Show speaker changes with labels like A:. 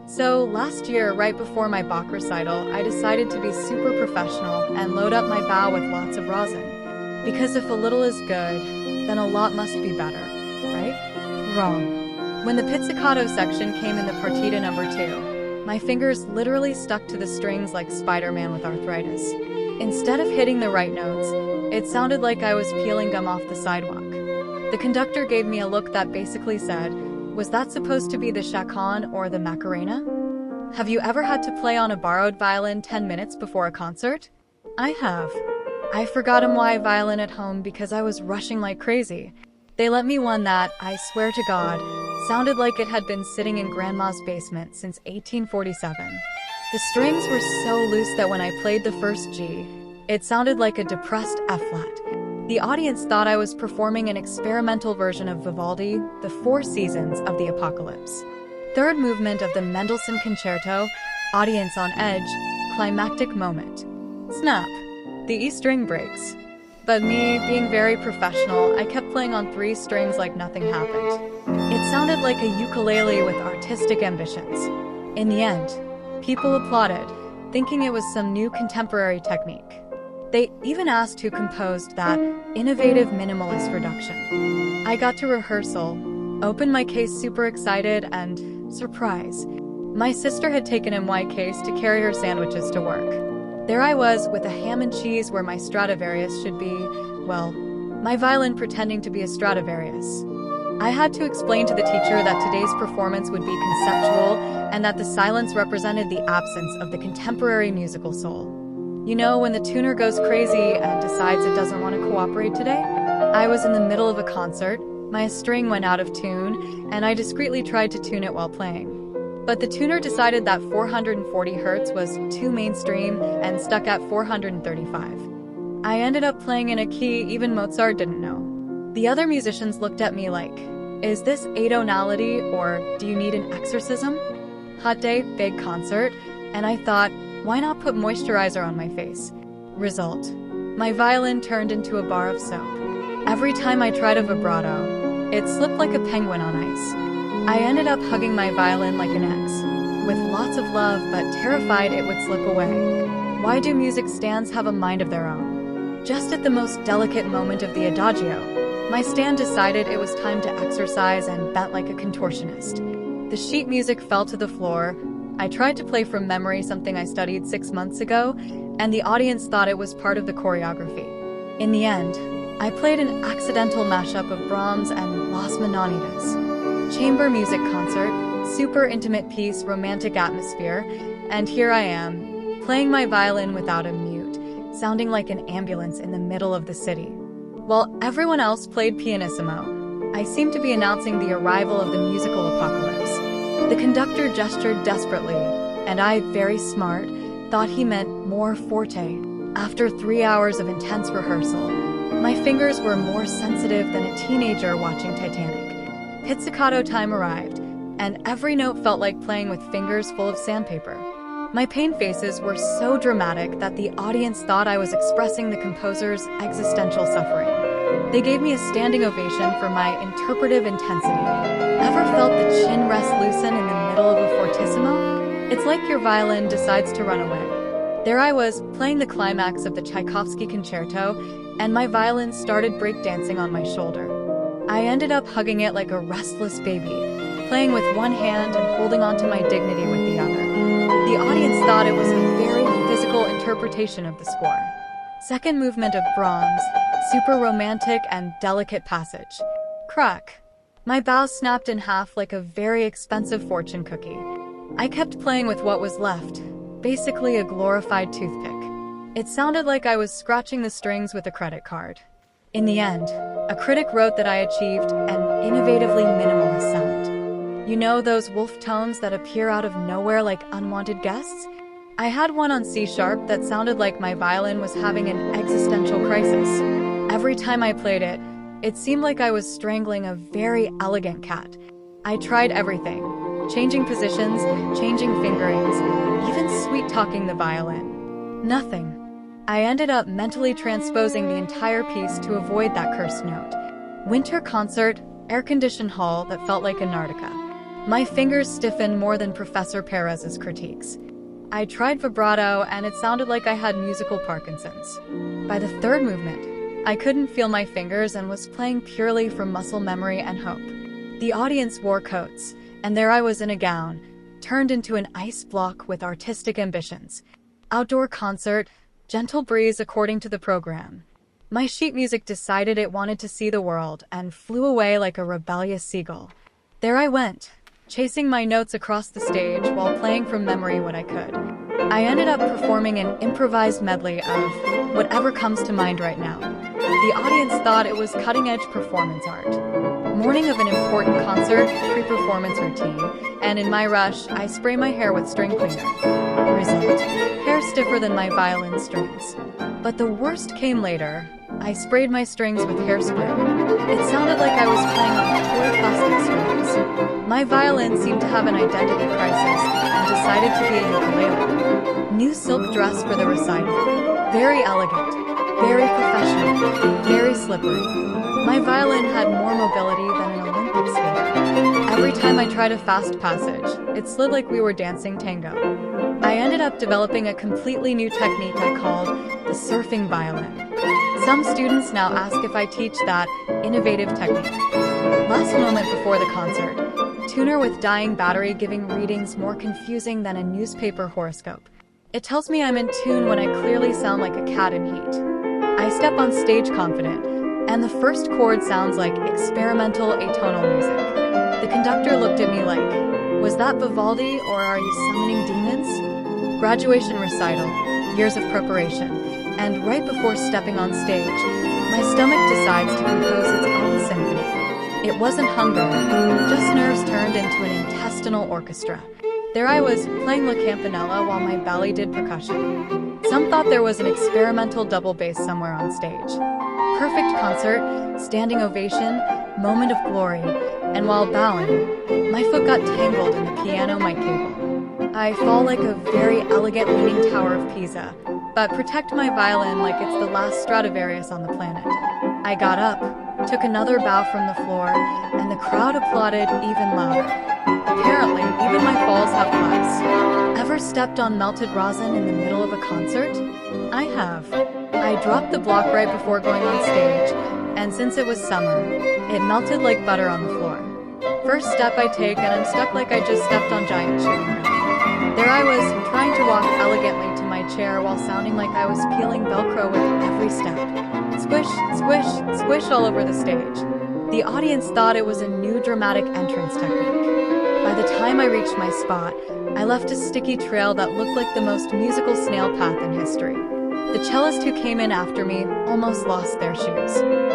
A: So last year, right before my Bach recital, I decided to be super professional and load up my bow with lots of rosin. Because if a little is good, then a lot must be better, right? Wrong. When the pizzicato section came in the partita number 2, my fingers literally stuck to the strings like Spider-Man with arthritis. Instead of hitting the right notes, it sounded like I was peeling gum off the sidewalk. The conductor gave me a look that basically said, "Was that supposed to be the chaconne or the Macarena?" Have you ever had to play on a borrowed violin 10 minutes before a concert? I have. I forgot my violin at home because I was rushing like crazy. They let me one that, I swear to God, sounded like it had been sitting in Grandma's basement since 1847. The strings were so loose that when I played the first G, it sounded like a depressed F-flat. The audience thought I was performing an experimental version of Vivaldi, The Four Seasons of the Apocalypse. Third movement of the Mendelssohn Concerto, audience on edge, climactic moment. Snap. The E string breaks. But me, being very professional, I kept playing on 3 strings like nothing happened. It sounded like a ukulele with artistic ambitions. In the end, people applauded, thinking it was some new contemporary technique. They even asked who composed that innovative minimalist reduction. I got to rehearsal, opened my case super excited, and surprise, my sister had taken in my case to carry her sandwiches to work. There I was with a ham and cheese where my Stradivarius should be, well, my violin pretending to be a Stradivarius. I had to explain to the teacher that today's performance would be conceptual and that the silence represented the absence of the contemporary musical soul. You know, when the tuner goes crazy and decides it doesn't want to cooperate today? I was in the middle of a concert, my string went out of tune, and I discreetly tried to tune it while playing. But the tuner decided that 440 Hz was too mainstream and stuck at 435. I ended up playing in a key even Mozart didn't know. The other musicians looked at me like, is this atonality or do you need an exorcism? Hot day, big concert, and I thought, why not put moisturizer on my face? Result, my violin turned into a bar of soap. Every time I tried a vibrato, it slipped like a penguin on ice. I ended up hugging my violin like an ex, with lots of love but terrified it would slip away. Why do music stands have a mind of their own? Just at the most delicate moment of the adagio, my stand decided it was time to exercise and bent like a contortionist. The sheet music fell to the floor. I tried to play from memory something I studied 6 months ago, and the audience thought it was part of the choreography. In the end, I played an accidental mashup of Brahms and Las Mananitas. Chamber music concert, super intimate piece, romantic atmosphere, and here I am, playing my violin without a mute, sounding like an ambulance in the middle of the city. While everyone else played pianissimo, I seemed to be announcing the arrival of the musical apocalypse. The conductor gestured desperately, and I, very smart, thought he meant more forte. After 3 hours of intense rehearsal, my fingers were more sensitive than a teenager watching Titanic. Pizzicato time arrived, and every note felt like playing with fingers full of sandpaper. My pain faces were so dramatic that the audience thought I was expressing the composer's existential suffering. They gave me a standing ovation for my interpretive intensity. Ever felt the chin rest loosen in the middle of a fortissimo? It's like your violin decides to run away. There I was, playing the climax of the Tchaikovsky concerto, and my violin started breakdancing on my shoulder. I ended up hugging it like a restless baby, playing with one hand and holding on to my dignity with the other. The audience thought it was a very physical interpretation of the score. Second movement of Brahms, super romantic and delicate passage. Crack. My bow snapped in half like a very expensive fortune cookie. I kept playing with what was left, basically a glorified toothpick. It sounded like I was scratching the strings with a credit card. In the end, a critic wrote that I achieved an innovatively minimalist sound. You know those wolf tones that appear out of nowhere like unwanted guests? I had one on C# that sounded like my violin was having an existential crisis. Every time I played it, it seemed like I was strangling a very elegant cat. I tried everything, changing positions, changing fingerings, even sweet-talking the violin. Nothing. I ended up mentally transposing the entire piece to avoid that cursed note. Winter concert, air-conditioned hall that felt like Antarctica. My fingers stiffened more than Professor Perez's critiques. I tried vibrato, and it sounded like I had musical Parkinson's. By the third movement, I couldn't feel my fingers and was playing purely from muscle memory and hope. The audience wore coats, and there I was in a gown, turned into an ice block with artistic ambitions. Outdoor concert, gentle breeze according to the program. My sheet music decided it wanted to see the world and flew away like a rebellious seagull. There I went, chasing my notes across the stage while playing from memory what I could. I ended up performing an improvised medley of whatever comes to mind right now. The audience thought it was cutting-edge performance art. Morning of an important concert, pre-performance routine, and in my rush, I spray my hair with string cleaner. Result: hair stiffer than my violin strings. But the worst came later. I sprayed my strings with hairspray. It sounded like I was playing on toy plastic strings. My violin seemed to have an identity crisis and decided to be a ukulele. New silk dress for the recital. Very elegant, very professional, very slippery. My violin had more mobility than an Olympic skater. Every time I tried a fast passage, it slid like we were dancing tango. I ended up developing a completely new technique I called the surfing violin. Some students now ask if I teach that innovative technique. Last moment before the concert, tuner with dying battery giving readings more confusing than a newspaper horoscope. It tells me I'm in tune when I clearly sound like a cat in heat. I step on stage confident, and the first chord sounds like experimental atonal music. The conductor looked at me like, was that Vivaldi or are you summoning demons? Graduation recital, years of preparation, and right before stepping on stage, my stomach decides to compose its own symphony. It wasn't hunger, just nerves turned into an intestinal orchestra. There I was, playing La Campanella while my belly did percussion. Some thought there was an experimental double bass somewhere on stage. Perfect concert, standing ovation, moment of glory, and while bowing, my foot got tangled in the piano mic cable. I fall like a very elegant leaning tower of Pisa, but protect my violin like it's the last Stradivarius on the planet. I got up, took another bow from the floor, and the crowd applauded even louder. Apparently, even my falls have class. Ever stepped on melted rosin in the middle of a concert? I have. I dropped the block right before going on stage, and since it was summer, it melted like butter on the floor. First step I take, and I'm stuck like I just stepped on giant chewing gum. There I was, trying to walk elegantly to my chair while sounding like I was peeling Velcro with every step. Squish, squish, squish all over the stage. The audience thought it was a new dramatic entrance technique. By the time I reached my spot, I left a sticky trail that looked like the most musical snail path in history. The cellist who came in after me almost lost their shoes.